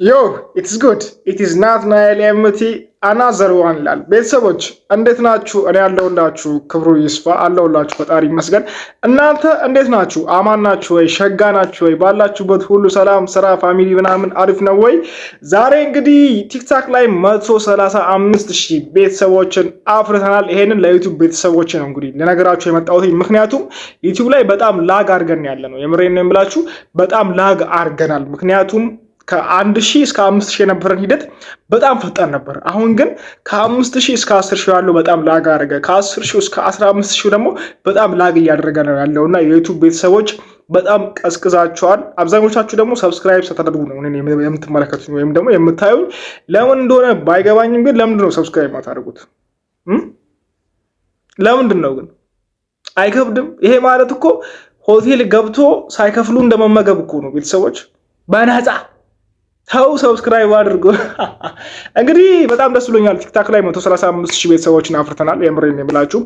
ዮ ኢትስ ጉድ ኢትስ ናትናኤል ኤምቲ አናዘር ዋን ይላል። ቤተሰቦች እንዴት ናችሁ? እኔ ያለሁላችሁ ክብሩ ይስፋ አለሁላችሁ፣ ፈጣሪ ይመስገን። እናንተ እንዴት ናችሁ? አማን ናችሁ ወይ? ሸጋ ናችሁ ወይ? ባላችሁበት ሁሉ ሰላም፣ ስራ፣ ፋሚሊ ምናምን አሪፍ ነው ወይ? ዛሬ እንግዲህ ቲክታክ ላይ 135,000 ቤተሰቦችን አፍርተናል። ይሄንን ለዩቲዩብ ቤተሰቦች ነው እንግዲህ ለነገራችሁ የመጣሁት። ምክንያቱም ዩቲዩብ ላይ በጣም ላግ አድርገን ያለ ነው። የምሬን ነው የምላችሁ፣ በጣም ላግ አድርገናል። ምክንያቱም ከ1000 እስከ 5000 የነበረን ሂደት በጣም ፈጣን ነበር። አሁን ግን ከ5000 እስከ 10000 ያለው በጣም ላግ አደረገ። ከ10000 እስከ 15000 ደግሞ በጣም ላግ እያደረገ ነው ያለውና የዩቲዩብ ቤተሰቦች በጣም ቀዝቅዛቸዋል። አብዛኞቻችሁ ደግሞ ሰብስክራይብ ሳታደርጉ ነው የምትመለከቱኝ ወይም ደግሞ የምታዩኝ። ለምን እንደሆነ ባይገባኝም ግን ለምንድን ነው ሰብስክራይብ ማታደርጉት? ለምንድን ነው ግን? አይከብድም? ይሄ ማለት እኮ ሆቴል ገብቶ ሳይከፍሉ እንደመመገብ እኮ ነው ቤተሰቦች፣ በነፃ ተው ሰብስክራይብ አድርጉ። እንግዲህ በጣም ደስ ብሎኛል። ቲክታክ ላይ 135,000 ቤተሰቦችን አፍርተናል። የምሬን የምላችሁ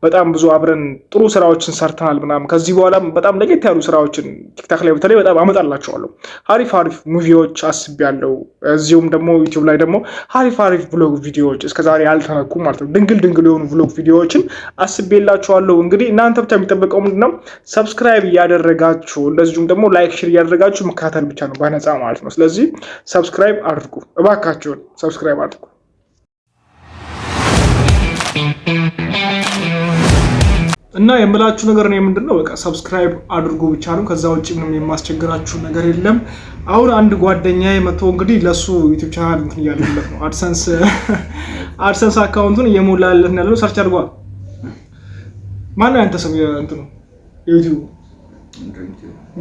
በጣም ብዙ አብረን ጥሩ ስራዎችን ሰርተናል ምናምን። ከዚህ በኋላ በጣም ለየት ያሉ ስራዎችን ቲክታክ ላይ በተለይ በጣም አመጣላችኋለሁ። አሪፍ ሙቪዎች አስቤያለሁ። እዚሁም ደግሞ ዩቲዩብ ላይ ደግሞ አሪፍ ቭሎግ ቪዲዮዎች እስከዛሬ ያልተነኩ ማለት ነው፣ ድንግል የሆኑ ቭሎግ ቪዲዮዎችን አስቤላችኋለሁ። እንግዲህ እናንተ ብቻ የሚጠበቀው ምንድነው? ሰብስክራይብ እያደረጋችሁ እንደዚሁም ደግሞ ላይክ ሼር እያደረጋችሁ መከታተል ብቻ ነው፣ በነፃ ማለት ነው። ስለዚህ ሰብስክራይብ አድርጉ እባካችሁን፣ ሰብስክራይብ አድርጉ። እና የምላችሁ ነገር ነው ምንድነው፣ በቃ ሰብስክራይብ አድርጉ ብቻ ነው። ከዛ ውጭ ምንም የማስቸግራችሁ ነገር የለም። አሁን አንድ ጓደኛዬ መጥቶ እንግዲህ ለሱ ዩቲዩብ ቻናል እንትን እያለለት ነው፣ አድሰንስ አካውንቱን እየሞላለት ነው ያለው። ሰርች አድርጓል። ማነው ያንተ ስም? እንትኑ ዩቲዩብ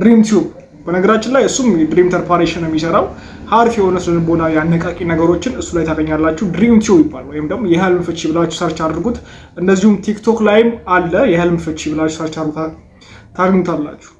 ድሪም ቲዩብ። በነገራችን ላይ እሱም ድሪም ተርፓሬሽን ነው የሚሰራው። አሪፍ የሆነ ስነልቦና ያነቃቂ ነገሮችን እሱ ላይ ታገኛላችሁ። ድሪም ቲዩብ ይባላል፣ ወይም ደግሞ የህልም ፍቺ ብላችሁ ሰርች አድርጉት። እንደዚሁም ቲክቶክ ላይም አለ፣ የህልም ፍቺ ብላችሁ ሰርች አድርጉት ታገኙታላችሁ።